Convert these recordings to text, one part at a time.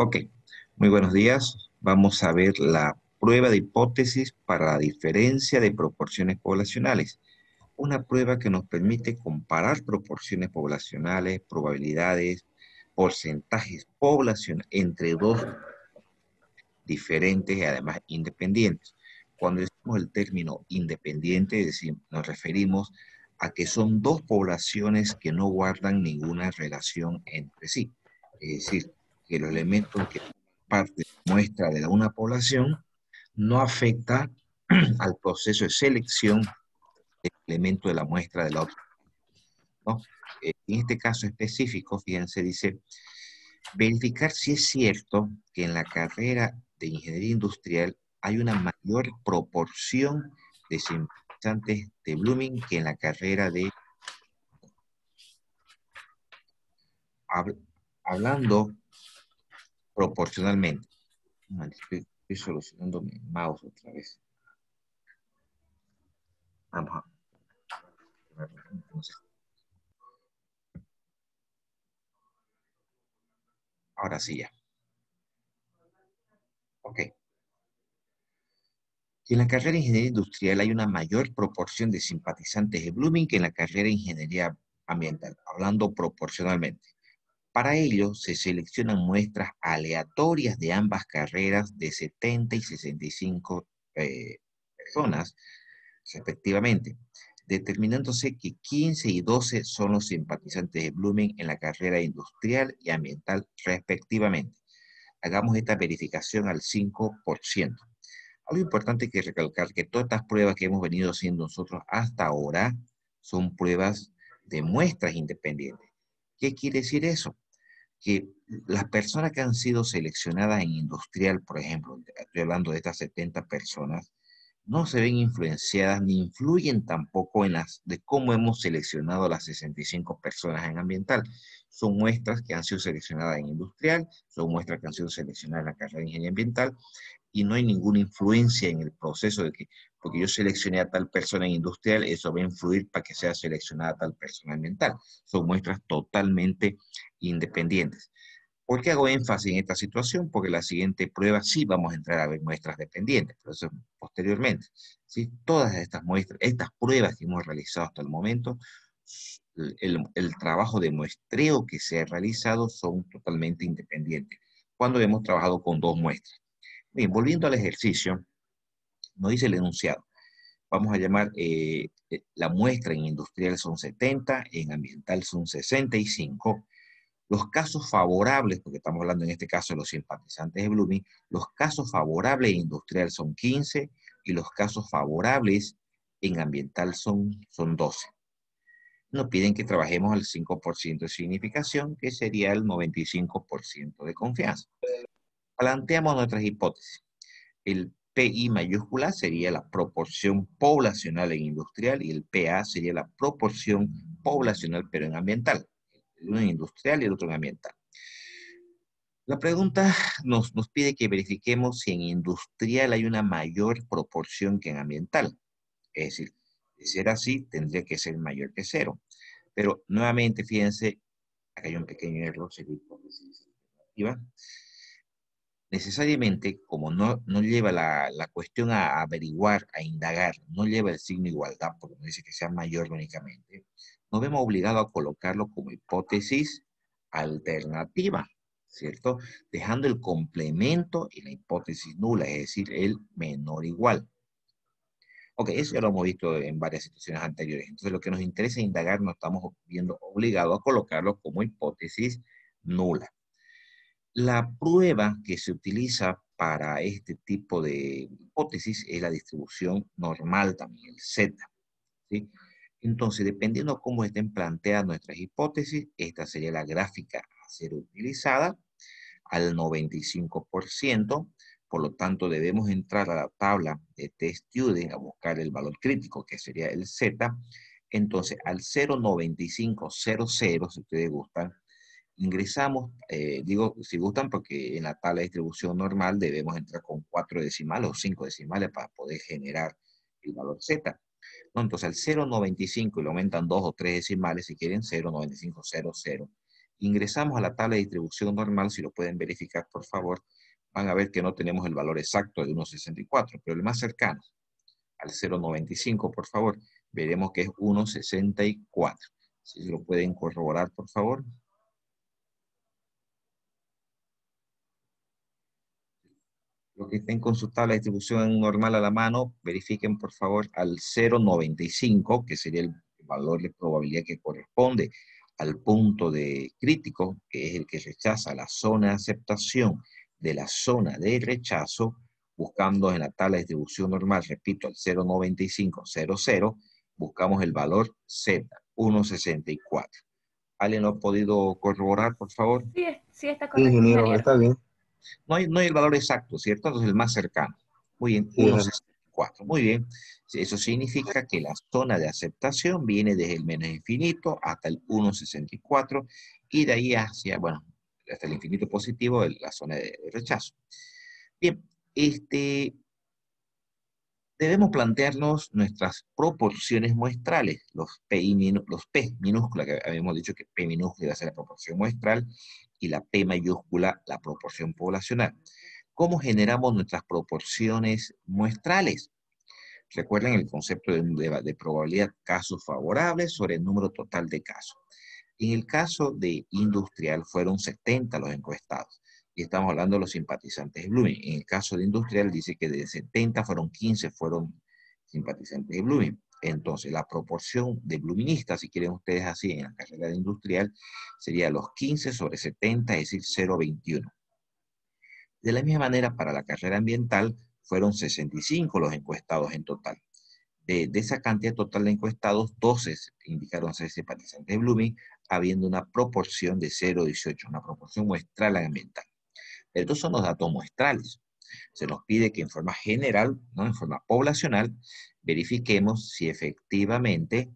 Ok, muy buenos días. Vamos a ver la prueba de hipótesis para la diferencia de proporciones poblacionales. Una prueba que nos permite comparar proporciones poblacionales, probabilidades, porcentajes poblacionales entre dos diferentes y además independientes. Cuando decimos el término independiente, nos referimos a que son dos poblaciones que no guardan ninguna relación entre sí. Es decir, que los elementos que parte de la muestra de una población no afecta al proceso de selección del elemento de la muestra de la otra, ¿no? En este caso específico, fíjense, dice, verificar si es cierto que en la carrera de ingeniería industrial hay una mayor proporción de simpatizantes de Blooming que en la carrera de, hab- hablando proporcionalmente. Estoy solucionando mi mouse otra vez. Vamos a entonces, ahora sí ya. Ok. En la carrera de ingeniería industrial hay una mayor proporción de simpatizantes de Blooming que en la carrera de ingeniería ambiental, hablando proporcionalmente. Para ello, se seleccionan muestras aleatorias de ambas carreras de 70 y 65 personas, respectivamente, determinándose que 15 y 12 son los simpatizantes de Blooming en la carrera industrial y ambiental, respectivamente. Hagamos esta verificación al 5%. Algo importante que recalcar que todas estas pruebas que hemos venido haciendo nosotros hasta ahora son pruebas de muestras independientes. ¿Qué quiere decir eso? Que las personas que han sido seleccionadas en industrial, por ejemplo, estoy hablando de estas 70 personas, no se ven influenciadas ni influyen tampoco en las de cómo hemos seleccionado las 65 personas en ambiental. Son muestras que han sido seleccionadas en industrial, son muestras que han sido seleccionadas en la carrera de ingeniería ambiental, y no hay ninguna influencia en el proceso de que, porque yo seleccioné a tal persona en industrial, eso va a influir para que sea seleccionada tal persona ambiental. Son muestras totalmente independientes. ¿Por qué hago énfasis en esta situación? Porque la siguiente prueba sí vamos a entrar a ver muestras dependientes, pero eso posteriormente. ¿Sí? Todas estas muestras, estas pruebas que hemos realizado hasta el momento, el trabajo de muestreo que se ha realizado son totalmente independientes, cuando hemos trabajado con dos muestras. Bien, volviendo al ejercicio, nos dice el enunciado. Vamos a llamar, la muestra en industrial son 70, en ambiental son 65. Los casos favorables, porque estamos hablando en este caso de los simpatizantes de Blooming, los casos favorables en industrial son 15 y los casos favorables en ambiental son 12. Nos piden que trabajemos al 5% de significación, que sería el 95% de confianza. Planteamos nuestras hipótesis. El PI mayúscula sería la proporción poblacional en industrial y el PA sería la proporción poblacional pero en ambiental. Uno en industrial y el otro en ambiental. La pregunta nos pide que verifiquemos si en industrial hay una mayor proporción que en ambiental. Es decir, de ser así, tendría que ser mayor que cero. Pero nuevamente, fíjense, acá hay un pequeño error, sería hipótesis alternativa. Necesariamente, como no lleva la cuestión a averiguar, a indagar, no lleva el signo igualdad, porque no dice que sea mayor únicamente, nos vemos obligados a colocarlo como hipótesis alternativa, ¿cierto? Dejando el complemento y la hipótesis nula, es decir, el menor igual. Ok, eso ya lo hemos visto en varias situaciones anteriores. Entonces, lo que nos interesa indagar, nos estamos viendo obligados a colocarlo como hipótesis nula. La prueba que se utiliza para este tipo de hipótesis es la distribución normal también, el Z, ¿sí? Entonces, dependiendo de cómo estén planteadas nuestras hipótesis, esta sería la gráfica a ser utilizada al 95%. Por lo tanto, debemos entrar a la tabla de test-student a buscar el valor crítico, que sería el Z. Entonces, al 0,9500, si ustedes gustan, ingresamos, digo si gustan porque en la tabla de distribución normal debemos entrar con 4 decimales o 5 decimales para poder generar el valor Z, ¿no? Entonces al 0,95 y lo aumentan 2 o 3 decimales si quieren 0,9500 ingresamos a la tabla de distribución normal, si lo pueden verificar, por favor, van a ver que no tenemos el valor exacto de 1,64, pero el más cercano, al 0,95, por favor, veremos que es 1,64. Si lo pueden corroborar, por favor. Los que estén con su tabla de distribución normal a la mano, verifiquen, por favor, al 0,95, que sería el valor de probabilidad que corresponde al punto de crítico, que es el que rechaza la zona de aceptación de la zona de rechazo, buscando en la tabla de distribución normal, repito, al 0,9500, buscamos el valor Z, 1,64. ¿Alguien lo ha podido corroborar, por favor? Sí, sí está Sí, correcto, ingeniero, ingeniero. está bien. No hay el valor exacto, ¿cierto? Entonces el más cercano. Muy bien, Sí, 1,64. Muy bien. Eso significa que la zona de aceptación viene desde el menos infinito hasta el 1,64 y de ahí hacia, bueno, hasta el infinito positivo, la zona de rechazo. Bien, debemos plantearnos nuestras proporciones muestrales, los P minúscula, que habíamos dicho que P minúscula iba a ser la proporción muestral, y la P mayúscula la proporción poblacional. ¿Cómo generamos nuestras proporciones muestrales? Recuerden el concepto de probabilidad casos favorables sobre el número total de casos. En el caso de industrial fueron 70 los encuestados. Y estamos hablando de los simpatizantes de Blooming. En el caso de industrial dice que de 70 fueron 15 fueron simpatizantes de Blooming. Entonces, la proporción de bluministas, si quieren ustedes así, en la carrera de industrial, sería los 15 sobre 70, es decir, 0,21. De la misma manera, para la carrera ambiental, fueron 65 los encuestados en total. De esa cantidad total de encuestados, 12 indicaron ser simpatizantes de Blooming, habiendo una proporción de 0,18, una proporción muestral ambiental. Pero estos son los datos muestrales. Se nos pide que en forma general, ¿no? En forma poblacional, verifiquemos si efectivamente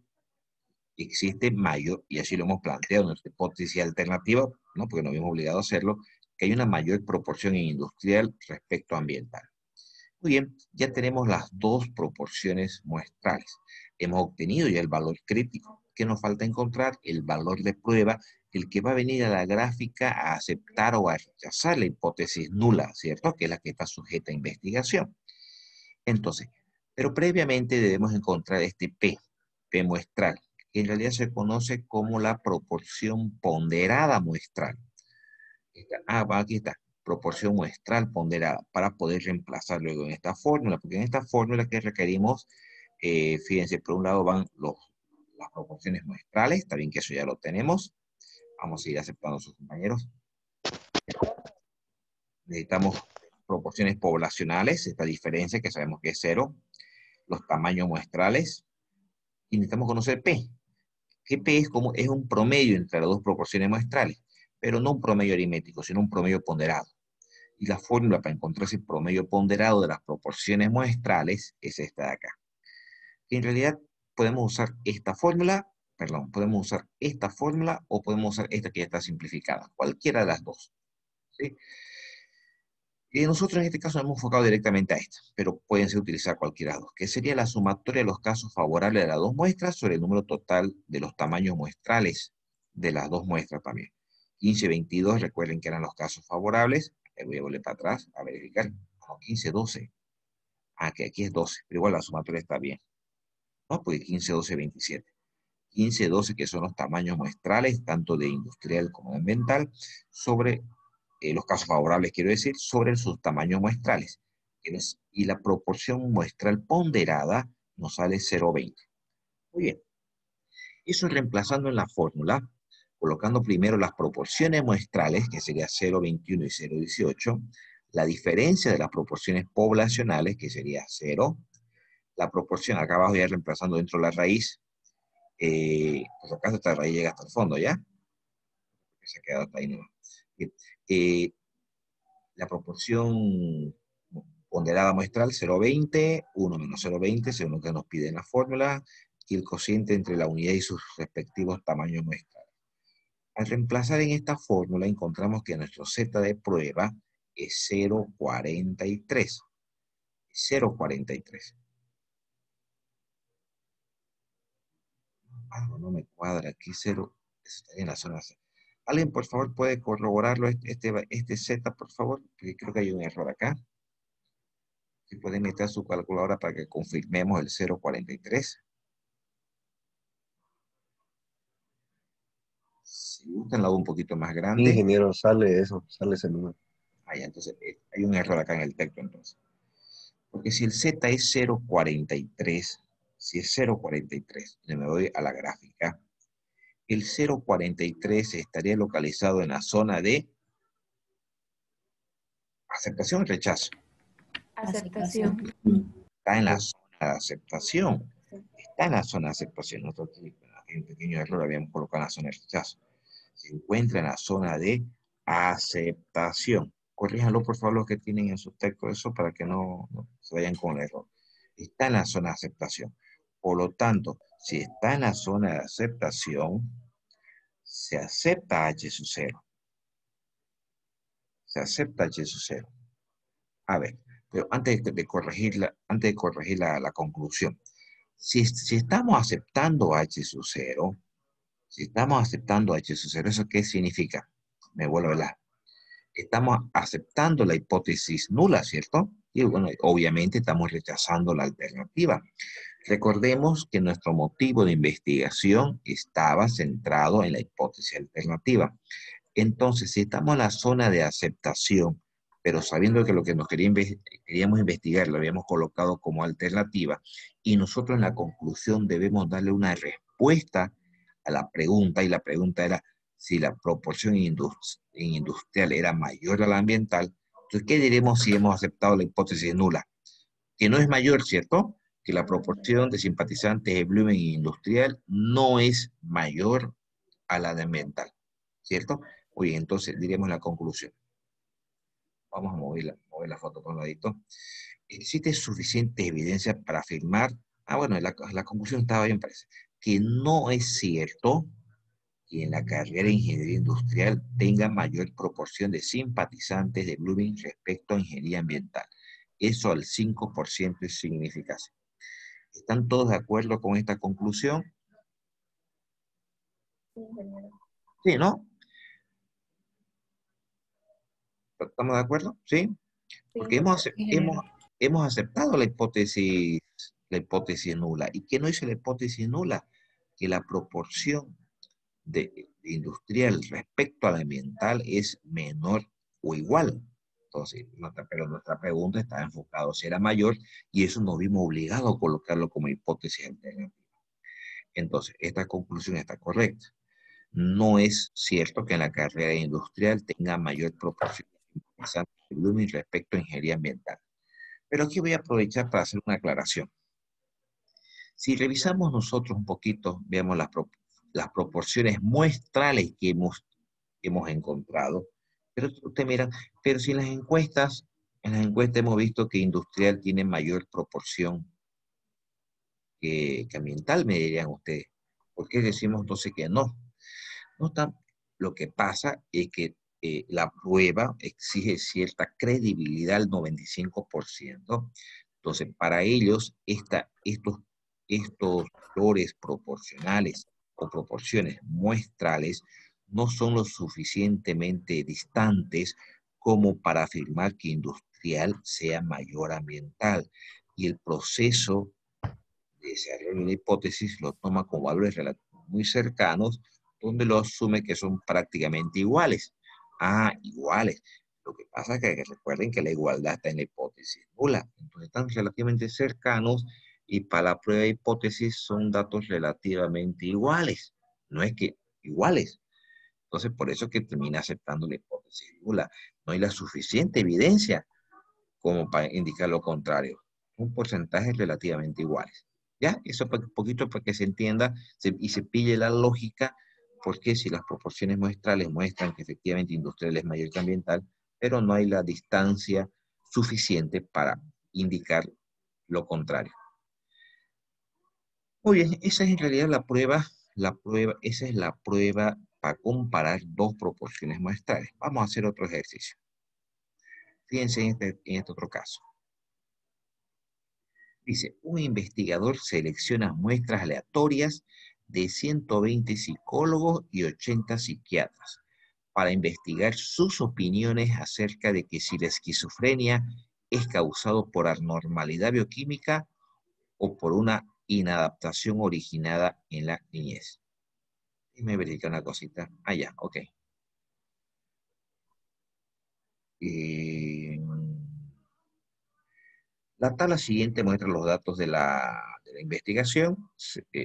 existe mayor, y así lo hemos planteado en nuestra hipótesis alternativa, ¿no? Porque nos vimos obligados a hacerlo, que hay una mayor proporción en industrial respecto a ambiental. Muy bien, ya tenemos las dos proporciones muestrales. Hemos obtenido ya el valor crítico. ¿Qué nos falta encontrar? El valor de prueba, el que va a venir a la gráfica a aceptar o a rechazar la hipótesis nula, ¿cierto? Que es la que está sujeta a investigación. Entonces, pero previamente debemos encontrar este P muestral, que en realidad se conoce como la proporción ponderada muestral. Aquí está, proporción muestral ponderada, para poder reemplazar luego en esta fórmula, porque en esta fórmula que requerimos, fíjense, por un lado van las proporciones muestrales, está bien que eso ya lo tenemos, vamos a ir aceptando a sus compañeros. Necesitamos proporciones poblacionales, esta diferencia que sabemos que es 0, los tamaños muestrales, y necesitamos conocer P, que P es un promedio entre las dos proporciones muestrales, pero no un promedio aritmético, sino un promedio ponderado. Y la fórmula para encontrar ese promedio ponderado de las proporciones muestrales es esta de acá. En realidad podemos usar esta fórmula, podemos usar esta fórmula o podemos usar esta que ya está simplificada, cualquiera de las dos, ¿sí? Y nosotros en este caso hemos enfocado directamente a esta, pero pueden ser utilizar cualquiera de las dos, que sería la sumatoria de los casos favorables de las dos muestras sobre el número total de los tamaños muestrales de las dos muestras también. 15, 22, recuerden que eran los casos favorables. Voy a volver para atrás a verificar. No, 15, 12. Que aquí es 12, pero igual la sumatoria está bien, ¿no? Porque 15, 12, 27. 15, 12, que son los tamaños muestrales, tanto de industrial como de ambiental, sobre los casos favorables, quiero decir, sobre sus tamaños muestrales. Y la proporción muestral ponderada nos sale 0,20. Muy bien. Eso reemplazando en la fórmula, colocando primero las proporciones muestrales, que sería 0,21 y 0,18, la diferencia de las proporciones poblacionales, que sería 0, la proporción, acá abajo ya reemplazando dentro de la raíz, por acaso esta raíz llega hasta el fondo, ¿ya? Se ha quedado hasta ahí nomás. Bien. La proporción ponderada muestral 0,20, 1 menos 0,20, según lo que nos pide en la fórmula, y el cociente entre la unidad y sus respectivos tamaños muestrales. Al reemplazar en esta fórmula, encontramos que nuestro Z de prueba es 0,43. 0,43. Algo no me cuadra aquí, 0, está en la zona C. ¿Alguien, por favor, puede corroborarlo, este Z, por favor? Porque creo que hay un error acá. Si pueden meter su calculadora para que confirmemos el 0,43. Si gustan, la hago un poquito más Sí, grande. ingeniero, sale eso, sale ese número. Ah, ya, entonces hay un error acá en el texto, entonces. Porque si el Z es 0,43, si es 0,43, y me voy a la gráfica, el 0,43 estaría localizado en la zona de aceptación y rechazo. Aceptación. Está en la zona de aceptación. Está en la zona de aceptación. Nosotros hay un pequeño error, habíamos colocado en la zona de rechazo. Se encuentra en la zona de aceptación. Corríjanlo, por favor, los que tienen en su texto eso para que no se vayan con el error. Está en la zona de aceptación. Por lo tanto, si está en la zona de aceptación, se acepta H sub 0. Se acepta H sub 0. A ver, pero antes de corregir la conclusión, si estamos aceptando H sub 0, si estamos aceptando H sub 0, ¿eso qué significa? Me vuelvo a hablar. Estamos aceptando la hipótesis nula, ¿cierto? Y bueno, obviamente estamos rechazando la alternativa. Recordemos que nuestro motivo de investigación estaba centrado en la hipótesis alternativa. Entonces, si estamos en la zona de aceptación, pero sabiendo que lo que queríamos investigar lo habíamos colocado como alternativa, y nosotros en la conclusión debemos darle una respuesta a la pregunta, y la pregunta era si la proporción industrial era mayor a la ambiental, entonces, ¿qué diremos si hemos aceptado la hipótesis nula? Que no es mayor, ¿cierto? Que la proporción de simpatizantes de Blumen industrial no es mayor a la de ambiental, ¿cierto? Oye, entonces diremos la conclusión. Vamos a mover la foto por un ladito. ¿Existe suficiente evidencia para afirmar? Ah, bueno, la conclusión estaba bien, parece. Que no es cierto que en la carrera de ingeniería industrial tenga mayor proporción de simpatizantes de Blooming respecto a ingeniería ambiental. Eso al 5% es significancia. ¿Están todos de acuerdo con esta conclusión? Sí, ¿no? ¿Estamos de acuerdo? ¿Sí? Porque hemos aceptado la hipótesis nula. ¿Y qué no dice la hipótesis nula? Que la proporción de industrial respecto a la ambiental es menor o igual. Entonces, pero nuestra pregunta está enfocada si era mayor y eso nos vimos obligados a colocarlo como hipótesis alternativa. Entonces, esta conclusión está correcta. No es cierto que en la carrera industrial tenga mayor proporción de Blooming respecto a ingeniería ambiental. Pero aquí voy a aprovechar para hacer una aclaración. Si revisamos nosotros un poquito, veamos las proporciones muestrales que hemos encontrado, pero usted mira, pero si en las encuestas hemos visto que industrial tiene mayor proporción que ambiental, me dirían ustedes. ¿Por qué decimos entonces que no? No está, lo que pasa es que la prueba exige cierta credibilidad al 95%. Entonces, para ellos, estos valores proporcionales o proporciones muestrales no son lo suficientemente distantes como para afirmar que industrial sea mayor ambiental. Y el proceso de desarrollo de hipótesis lo toma como valores muy cercanos, donde lo asume que son prácticamente iguales. Ah, iguales. Lo que pasa es que recuerden que la igualdad está en la hipótesis nula. Entonces están relativamente cercanos y para la prueba de hipótesis son datos relativamente iguales. No es que iguales. Entonces por eso es que termina aceptando la hipótesis nula. No hay la suficiente evidencia como para indicar lo contrario. Un porcentaje relativamente iguales. ¿Ya? Eso un poquito para que se entienda y se pille la lógica, porque si las proporciones muestrales muestran que efectivamente industrial es mayor que ambiental, pero no hay la distancia suficiente para indicar lo contrario. Muy bien, esa es en realidad esa es la prueba para comparar dos proporciones muestrales. Vamos a hacer otro ejercicio. Fíjense en este otro caso. Dice, un investigador selecciona muestras aleatorias de 120 psicólogos y 80 psiquiatras para investigar sus opiniones acerca de que si la esquizofrenia es causado por anormalidad bioquímica o por una inadaptación originada en la niñez. Déjame verificar una cosita. Ah, ya, ok. La tabla siguiente muestra los datos de la investigación,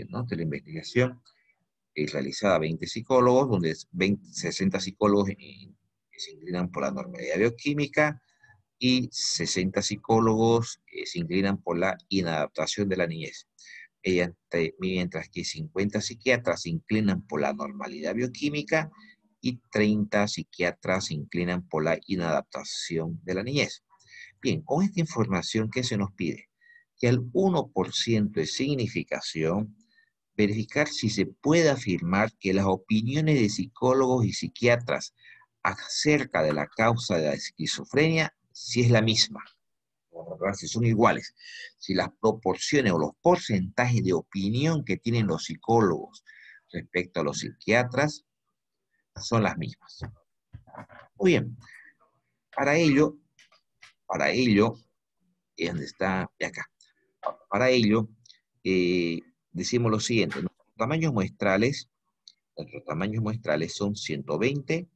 ¿no? De la investigación realizada a 20 psicólogos, donde 60 psicólogos se inclinan por la normalidad bioquímica y 60 psicólogos se inclinan por la inadaptación de la niñez. Mientras que 50 psiquiatras se inclinan por la normalidad bioquímica y 30 psiquiatras se inclinan por la inadaptación de la niñez. Bien, con esta información, ¿qué se nos pide? Que al 1% de significación, verificar si se puede afirmar que las opiniones de psicólogos y psiquiatras acerca de la causa de la esquizofrenia, si es la misma, si son iguales, si las proporciones o los porcentajes de opinión que tienen los psicólogos respecto a los psiquiatras son las mismas. Muy bien, para ello, ¿dónde está? Acá. Para ello, decimos lo siguiente, nuestros tamaños muestrales son 120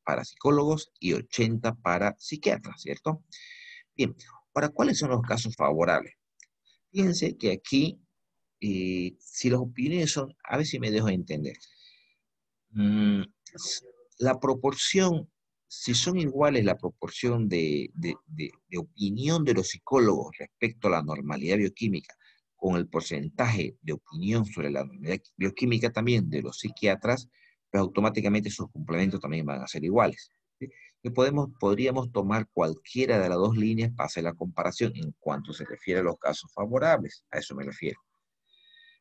para psicólogos y 80 para psiquiatras, ¿cierto? Bien, ahora, ¿cuáles son los casos favorables? Fíjense que aquí, si las opiniones son, a ver si me dejo entender, la proporción, si son iguales la proporción de opinión de los psicólogos respecto a la normalidad bioquímica, con el porcentaje de opinión sobre la normalidad bioquímica también de los psiquiatras, pues automáticamente sus complementos también van a ser iguales. ¿Sí? Y podríamos tomar cualquiera de las dos líneas para hacer la comparación en cuanto se refiere a los casos favorables, a eso me refiero.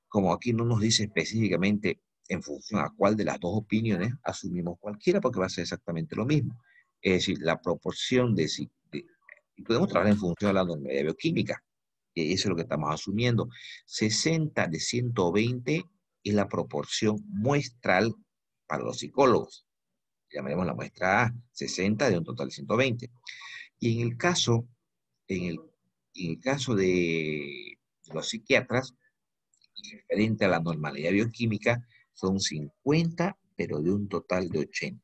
Como aquí no nos dice específicamente en función a cuál de las dos opiniones, asumimos cualquiera porque va a ser exactamente lo mismo. Es decir, la proporción y podemos trabajar en función de la normalidad bioquímica, eso es lo que estamos asumiendo. 60 de 120 es la proporción muestral para los psicólogos. Llamaremos la muestra A, 60 de un total de 120. Y en el caso de los psiquiatras, referente a la normalidad bioquímica, son 50, pero de un total de 80.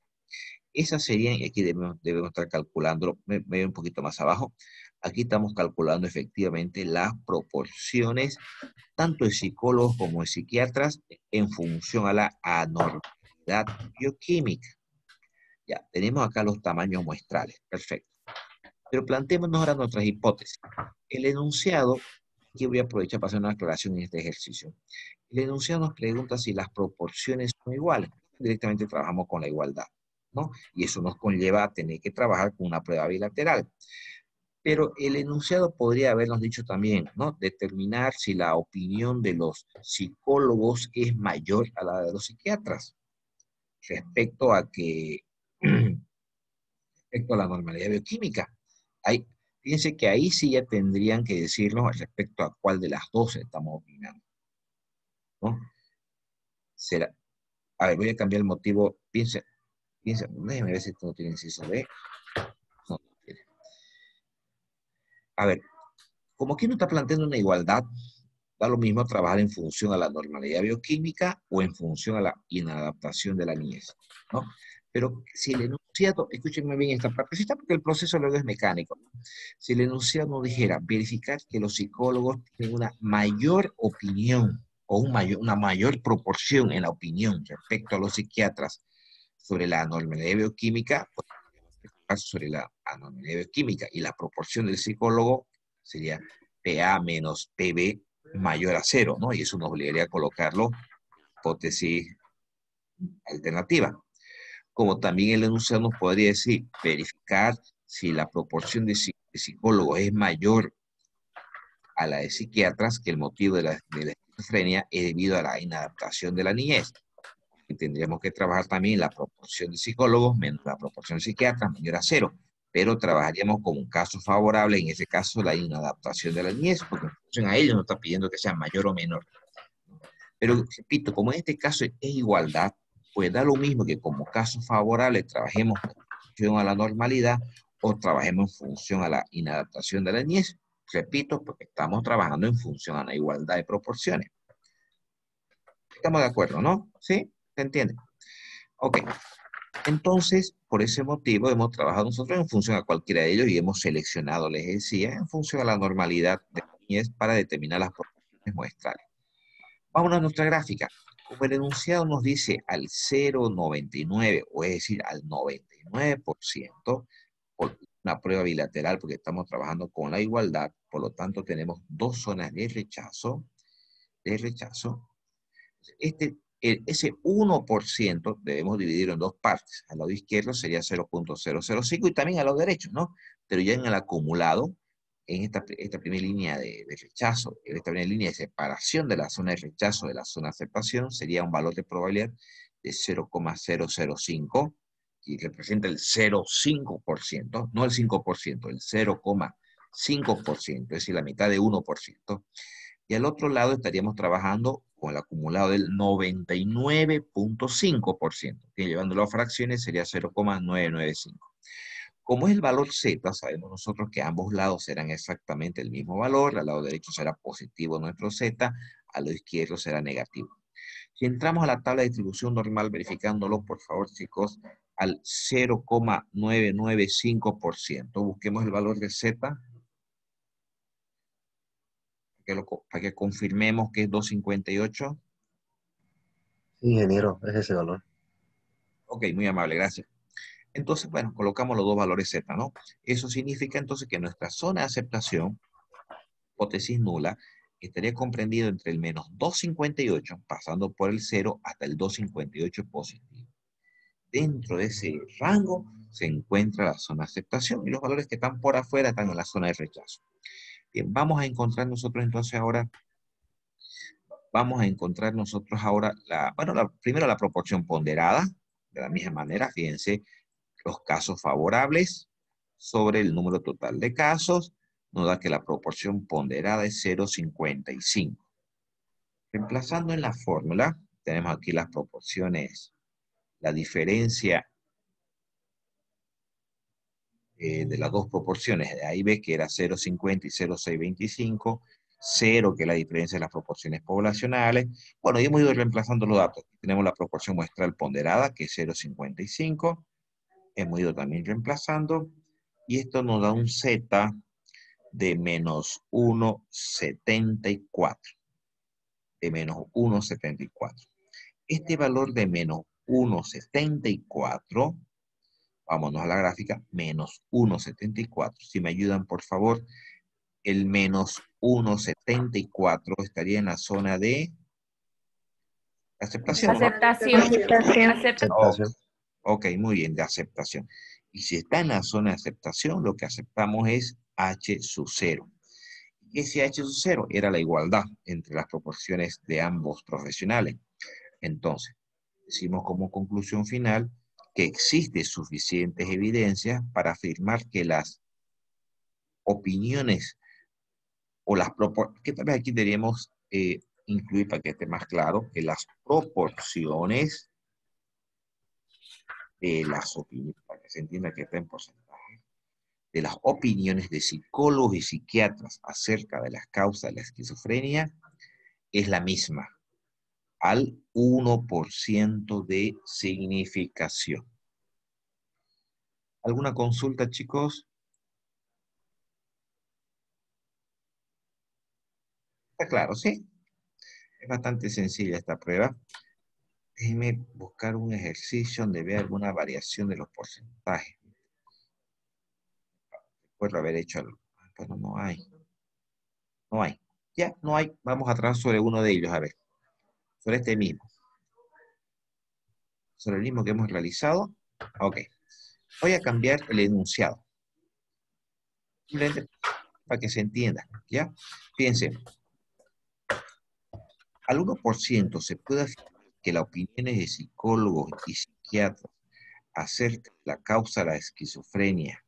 Esas serían, y aquí debemos estar calculando, me voy un poquito más abajo, aquí estamos calculando efectivamente las proporciones, tanto de psicólogos como de psiquiatras, en función a la anormalidad bioquímica. Ya, tenemos acá los tamaños muestrales, perfecto. Pero planteémonos ahora nuestras hipótesis. El enunciado, aquí voy a aprovechar para hacer una aclaración en este ejercicio. El enunciado nos pregunta si las proporciones son iguales. Directamente trabajamos con la igualdad, ¿no? Y eso nos conlleva a tener que trabajar con una prueba bilateral. Pero el enunciado podría habernos dicho también, ¿no? Determinar si la opinión de los psicólogos es mayor a la de los psiquiatras respecto a la normalidad bioquímica. Fíjense que ahí sí ya tendrían que decirnos respecto a cuál de las dos estamos opinando, ¿no? Será, a ver, voy a cambiar el motivo. Piensa, déjeme ver si esto no tiene inciso B. No tiene. A ver, como aquí no está planteando una igualdad, da lo mismo trabajar en función a la normalidad bioquímica o en función a la inadaptación de la niñez, ¿no? Pero si el enunciado, escúchenme bien esta partecita porque el proceso luego es mecánico. Si el enunciado dijera verificar que los psicólogos tienen una mayor opinión o una mayor proporción en la opinión respecto a los psiquiatras sobre la anormalidad bioquímica, pues, sobre la anormalidad bioquímica y la proporción del psicólogo sería PA menos PB mayor a 0, ¿no? Y eso nos obligaría a colocarlo hipótesis alternativa. Como también el enunciado nos podría decir, verificar si la proporción de psicólogos es mayor a la de psiquiatras, que el motivo de la esquizofrenia es debido a la inadaptación de la niñez. Y tendríamos que trabajar también la proporción de psicólogos menos la proporción de psiquiatras mayor a 0, pero trabajaríamos como un caso favorable, en ese caso la inadaptación de la niñez, porque en función a ello nos está pidiendo que sea mayor o menor. Pero repito, como en este caso es igualdad, pues da lo mismo que como caso favorable trabajemos en función a la normalidad o trabajemos en función a la inadaptación de la niñez. Repito, porque estamos trabajando en función a la igualdad de proporciones. ¿Estamos de acuerdo, no? ¿Sí? ¿Se entiende? Ok. Entonces, por ese motivo, hemos trabajado nosotros en función a cualquiera de ellos y hemos seleccionado, les decía, en función a la normalidad de la niñez para determinar las proporciones muestrales. Vámonos a nuestra gráfica. Como el enunciado nos dice al 0,99, o es decir, al 99%, por una prueba bilateral, porque estamos trabajando con la igualdad, por lo tanto tenemos dos zonas de rechazo, ese 1% debemos dividirlo en dos partes. Al lado izquierdo sería 0,005 y también al lado derecho, ¿no? Pero ya en el acumulado, en esta primera línea de rechazo, en esta primera línea de separación de la zona de rechazo de la zona de aceptación, sería un valor de probabilidad de 0,005 y representa el 0,5%, no el 5%, el 0,5%, es decir, la mitad de 1%. Y al otro lado estaríamos trabajando con el acumulado del 99,5%, que llevándolo a fracciones sería 0,995. Como es el valor Z, sabemos nosotros que ambos lados serán exactamente el mismo valor, al lado derecho será positivo nuestro Z, al lado izquierdo será negativo. Si entramos a la tabla de distribución normal, verificándolo, por favor, chicos, al 0,995%, busquemos el valor de Z, para que confirmemos que es 258. Sí, ingeniero, es ese valor. Ok, muy amable, gracias. Entonces, bueno, colocamos los dos valores Z, ¿no? Eso significa entonces que nuestra zona de aceptación, hipótesis nula, estaría comprendido entre el menos 258, pasando por el 0 hasta el 258 positivo. Dentro de ese rango se encuentra la zona de aceptación y los valores que están por afuera están en la zona de rechazo. Bien, vamos a encontrar nosotros entonces ahora primero la proporción ponderada, de la misma manera, fíjense, los casos favorables sobre el número total de casos, nos da que la proporción ponderada es 0,55. Reemplazando en la fórmula, tenemos aquí las proporciones, la diferencia de las dos proporciones. De ahí ves que era 0,50 y 0,625, 0 que es la diferencia de las proporciones poblacionales. Bueno, y hemos ido reemplazando los datos. Tenemos la proporción muestral ponderada, que es 0,55. Hemos ido también reemplazando. Y esto nos da un Z de menos 1,74. De menos 1,74. Este valor de menos 1,74, vámonos a la gráfica, menos 1,74. Si me ayudan, por favor, el menos 1,74 estaría en la zona de aceptación, ¿no? Aceptación. Oh, Aceptación. ok, muy bien, de aceptación. Y si está en la zona de aceptación, lo que aceptamos es H sub 0. ¿Qué es H sub 0? Era la igualdad entre las proporciones de ambos profesionales. Entonces, decimos como conclusión final que existe suficientes evidencias para afirmar que las opiniones o las proporciones, que tal vez aquí deberíamos incluir para que esté más claro, que las proporciones de las opiniones, para que se entienda que está en porcentaje, de las opiniones de psicólogos y psiquiatras acerca de las causas de la esquizofrenia es la misma, al 1% de significación. ¿Alguna consulta, chicos? Está claro, ¿sí? Es bastante sencilla esta prueba. Déjenme buscar un ejercicio donde vea alguna variación de los porcentajes. Recuerdo haber hecho algo. Pero no hay. No hay. Ya, no hay. Vamos a trabajar sobre uno de ellos, a ver. Sobre este mismo. Sobre el mismo que hemos realizado. Ok. Voy a cambiar el enunciado. Simplemente para que se entienda. ¿Ya? Fíjense. Al 1% se puede afirmar que las opiniones de psicólogos y psiquiatras acerca de la causa de la esquizofrenia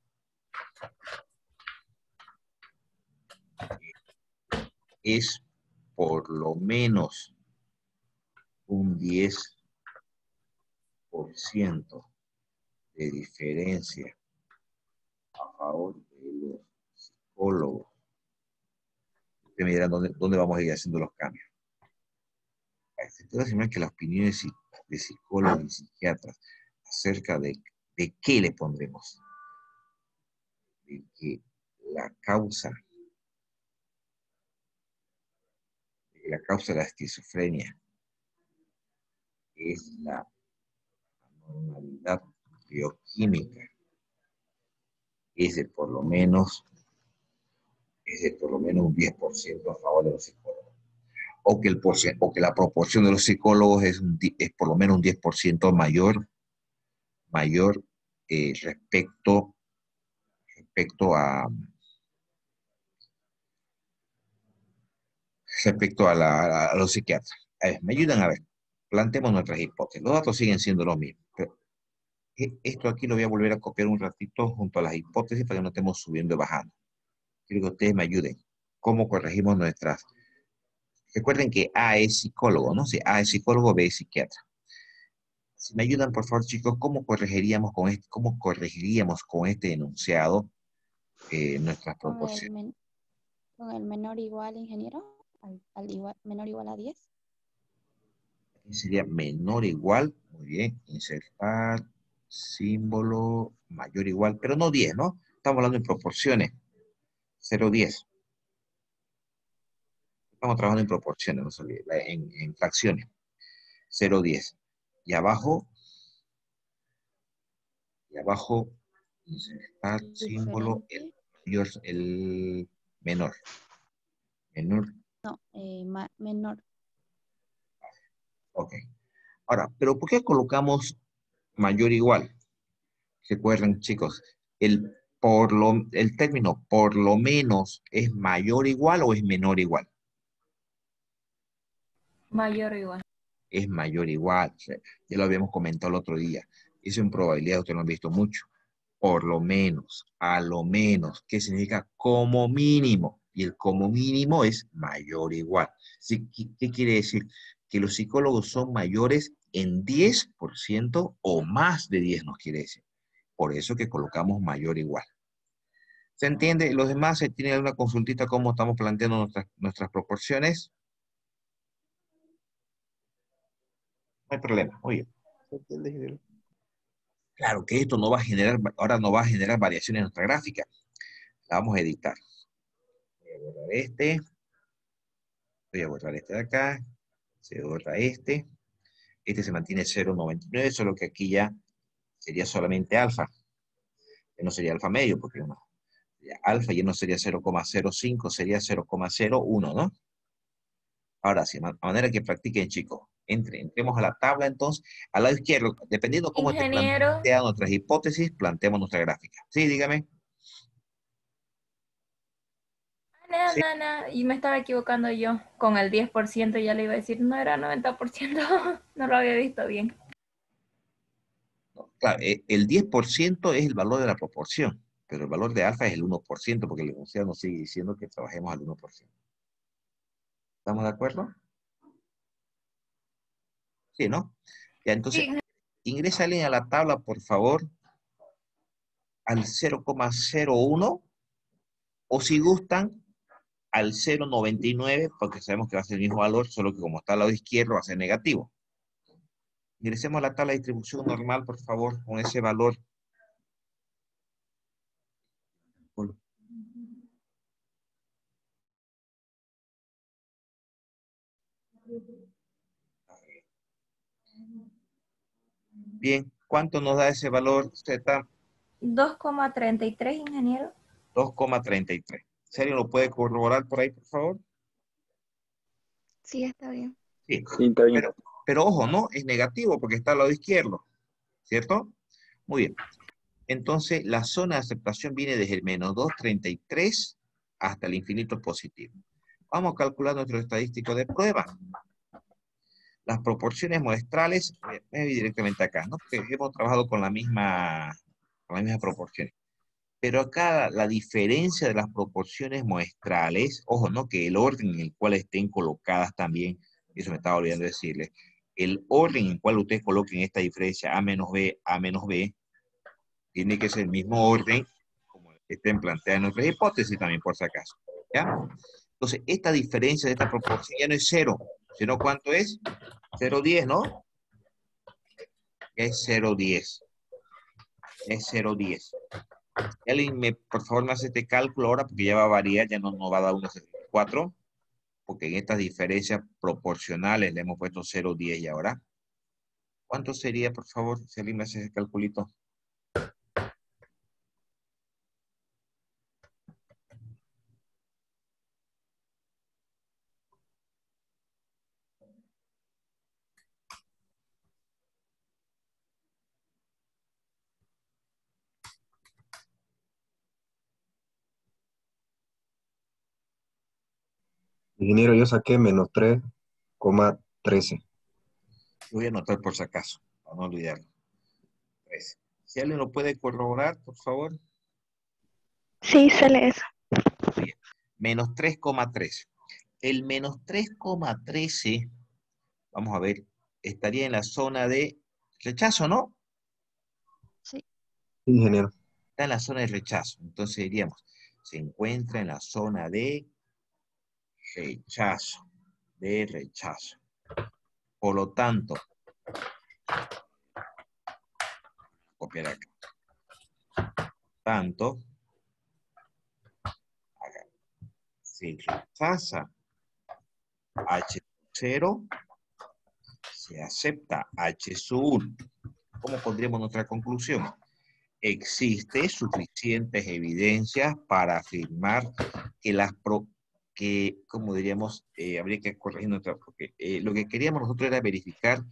es por lo menos un 10%. 10% de diferencia a favor de los psicólogos. Ustedes me dirán dónde vamos a ir haciendo los cambios. Se puede afirmar que las opiniones de psicólogos y psiquiatras acerca de qué le pondremos. De que la causa de la esquizofrenia es la anormalidad bioquímica, es de por lo menos un 10% a favor de los psicólogos. O que la proporción de los psicólogos es por lo menos un 10% mayor respecto a los psiquiatras. A ver, me ayudan a ver. Planteemos nuestras hipótesis. Los datos siguen siendo los mismos. Pero esto aquí lo voy a volver a copiar un ratito junto a las hipótesis para que no estemos subiendo y bajando. Quiero que ustedes me ayuden. ¿Cómo corregimos nuestras? Recuerden que A es psicólogo, ¿no? Si A es psicólogo, B es psiquiatra. Si me ayudan, por favor, chicos, ¿cómo corregiríamos con este enunciado nuestras proporciones? Con el menor igual, ingeniero, menor igual a 10. Aquí sería menor igual, muy bien, insertar símbolo mayor igual, pero no 10, ¿no? Estamos hablando en proporciones, 0, 10. Estamos trabajando en proporciones, no se olvide, en fracciones, 0, 10. Y abajo, insertar símbolo el menor. Menor. No, menor. Ok. Ahora, ¿pero por qué colocamos mayor igual? Recuerden, chicos, el término por lo menos es mayor igual o es menor igual. Mayor o igual. Es mayor igual. O sea, ya lo habíamos comentado el otro día. Eso en probabilidad ustedes lo han visto mucho. Por lo menos, a lo menos, ¿qué significa? Como mínimo. Y el como mínimo es mayor o igual. ¿Sí? ¿Qué quiere decir? Que los psicólogos son mayores en 10% o más de 10 nos quiere decir. Por eso que colocamos mayor o igual. ¿Se entiende? Los demás, ¿tienen alguna consultita cómo estamos planteando nuestras proporciones? No hay problema. Muy bien. ¿Se entiende, ingeniero? Claro que esto ahora no va a generar variaciones en nuestra gráfica. La vamos a editar. Voy a borrar este. Voy a borrar este de acá. Se borra este. Este se mantiene 0,99, solo que aquí ya sería solamente alfa. Que no sería alfa medio, porque alfa ya no sería 0,05, sería 0,01, ¿no? Ahora sí, a manera que practiquen, chicos. Entremos a la tabla, entonces, al lado izquierdo, dependiendo cómo te Ingeniero. plantean nuestras hipótesis, planteamos nuestra gráfica. Sí, dígame. Sí. No, y me estaba equivocando yo. Con el 10% ya le iba a decir, no era 90%, no lo había visto bien. No, claro, el 10% es el valor de la proporción, pero el valor de alfa es el 1%, porque el enunciado nos sigue diciendo que trabajemos al 1%. ¿Estamos de acuerdo? Sí, ¿no? Ya, entonces, Sí. ingrésale a la tabla, por favor, al 0,01, o si gustan, al 0,99, porque sabemos que va a ser el mismo valor, solo que como está al lado izquierdo va a ser negativo. Ingresemos a la tabla de distribución normal, por favor, con ese valor. Bien, ¿cuánto nos da ese valor, Z? 2,33, ingeniero. 2,33. ¿Serio lo puede corroborar por ahí, por favor? Sí, está bien. Sí, Sí, está bien. pero ojo, ¿no? Es negativo porque está al lado izquierdo, ¿cierto? Muy bien. Entonces, la zona de aceptación viene desde el menos 2,33 hasta el infinito positivo. Vamos a calcular nuestro estadístico de prueba. Las proporciones muestrales, me voy directamente acá, ¿no? Porque hemos trabajado con la misma proporción. Pero acá la diferencia de las proporciones muestrales, ojo, ¿no? Que el orden en el cual estén colocadas también, eso me estaba olvidando decirle, el orden en el cual ustedes coloquen esta diferencia A menos B, tiene que ser el mismo orden como estén planteadas nuestras hipótesis también, por si acaso. ¿Ya? Entonces, esta diferencia de esta proporción ya no es 0, sino ¿cuánto es? 0,10, ¿no? Es 0,10. Es 0,10. Alguien por favor, me hace este cálculo ahora, porque ya va a variar, ya no va a dar 1,74, porque en estas diferencias proporcionales le hemos puesto 0,10 y ahora. ¿Cuánto sería, por favor, si alguien me hace ese calculito? Ingeniero, yo saqué menos 3,13. Voy a anotar por si acaso, para no olvidarlo. Si alguien lo puede corroborar, por favor. Sí, sale eso. Bien. Menos 3,13. El menos 3,13, vamos a ver, estaría en la zona de rechazo, ¿no? Sí. Sí, ingeniero. Está en la zona de rechazo. Entonces diríamos, se encuentra en la zona de rechazo. De rechazo. Por lo tanto, copiar acá. Tanto, acá, si rechaza H0, se acepta H sub 1. ¿Cómo pondríamos nuestra conclusión? Existe suficientes evidencias para afirmar que como diríamos, habría que corregir porque lo que queríamos nosotros era verificar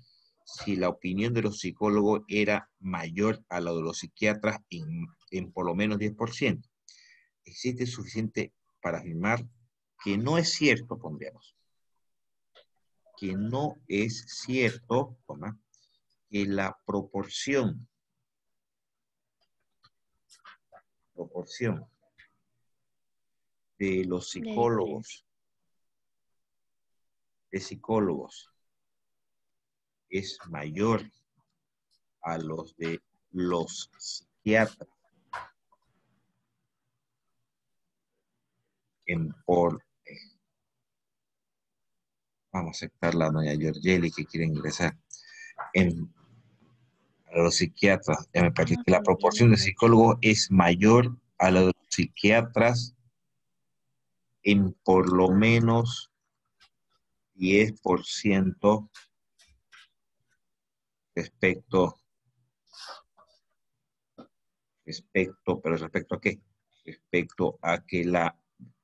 si la opinión de los psicólogos era mayor a la de los psiquiatras en por lo menos 10%. Existe suficiente para afirmar que no es cierto, pondríamos, que no es cierto, que la proporción de los psicólogos, es mayor a los de los psiquiatras vamos a aceptar la doña Giorgelli que quiere ingresar a los psiquiatras. Ya me perdí, que la proporción de psicólogos es mayor a la de los psiquiatras en por lo menos 10% pero ¿respecto a qué? Respecto a que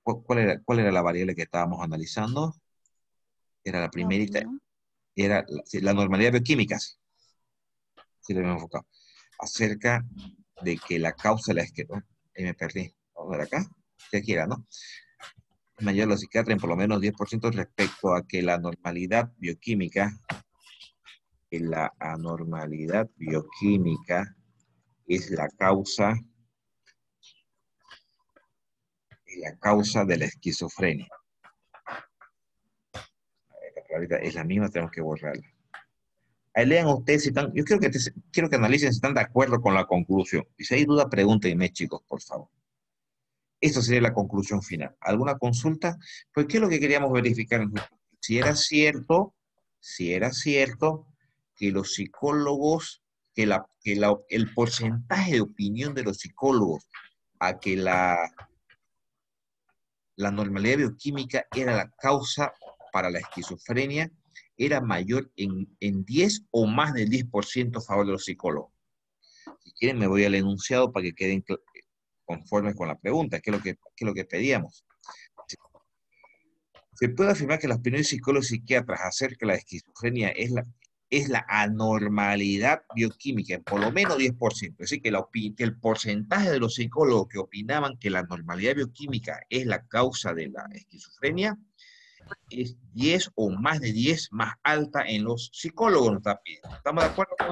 ¿cuál era la variable que estábamos analizando? Era la primerita, era la normalidad bioquímica, sí lo hemos enfocado, acerca de que la causa de la esquema, me perdí, vamos a ver acá, si aquí era, ¿no? Mayor los psiquiatras en por lo menos 10% respecto a que la anormalidad bioquímica, es la causa de la esquizofrenia. Ahorita es la misma, tenemos que borrarla. Ahí lean ustedes si están, yo quiero que analicen si están de acuerdo con la conclusión. Y si hay duda, pregúntenme, chicos, por favor. Esta sería la conclusión final. ¿Alguna consulta? Pues, ¿qué es lo que queríamos verificar? Si era cierto que los psicólogos, el porcentaje de opinión de los psicólogos a que la normalidad bioquímica era la causa para la esquizofrenia, era mayor en 10 o más del 10% a favor de los psicólogos. Si quieren, me voy al enunciado para que queden conformes con la pregunta, ¿qué es lo que pedíamos? Se puede afirmar que las opiniones de psicólogos y psiquiatras acerca de la esquizofrenia es la anormalidad bioquímica, en por lo menos 10%. Es decir, que el porcentaje de los psicólogos que opinaban que la anormalidad bioquímica es la causa de la esquizofrenia es 10 o más de 10 más alta en los psicólogos. ¿Estamos de acuerdo con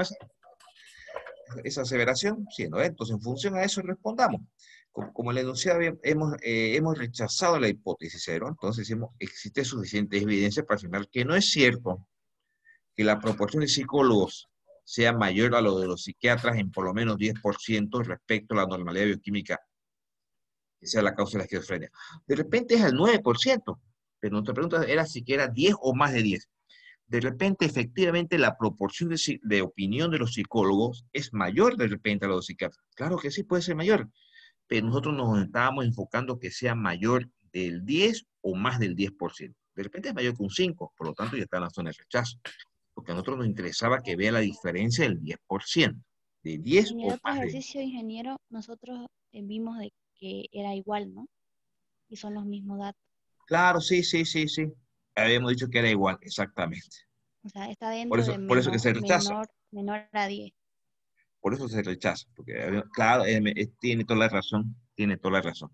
esa aseveración? Sí, ¿no? Entonces, en función a eso respondamos. Como el enunciado hemos rechazado la hipótesis 0, entonces existe suficiente evidencia para afirmar que no es cierto que la proporción de psicólogos sea mayor a lo de los psiquiatras en por lo menos 10% respecto a la normalidad bioquímica que sea la causa de la esquizofrenia. De repente es el 9%, pero nuestra pregunta era si que era 10 o más de 10. De repente, efectivamente, la proporción de opinión de los psicólogos es mayor de repente a los psiquiatras. Claro que sí, puede ser mayor, pero nosotros nos estábamos enfocando que sea mayor del 10 o más del 10%. De repente es mayor que un 5, por lo tanto ya está en la zona de rechazo. Porque a nosotros nos interesaba que vea la diferencia del 10%, de 10 En o el otro más de 10. ejercicio, ingeniero, nosotros vimos de que era igual, ¿no? Y son los mismos datos. Claro, sí. Habíamos dicho que era igual, exactamente. O sea, está Por dentro eso, de por eso que se rechaza. menor a 10. Por eso se rechaza. Porque, claro, tiene toda la razón. Tiene toda la razón.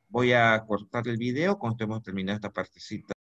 Voy a cortar el video cuando estemos terminando esta partecita.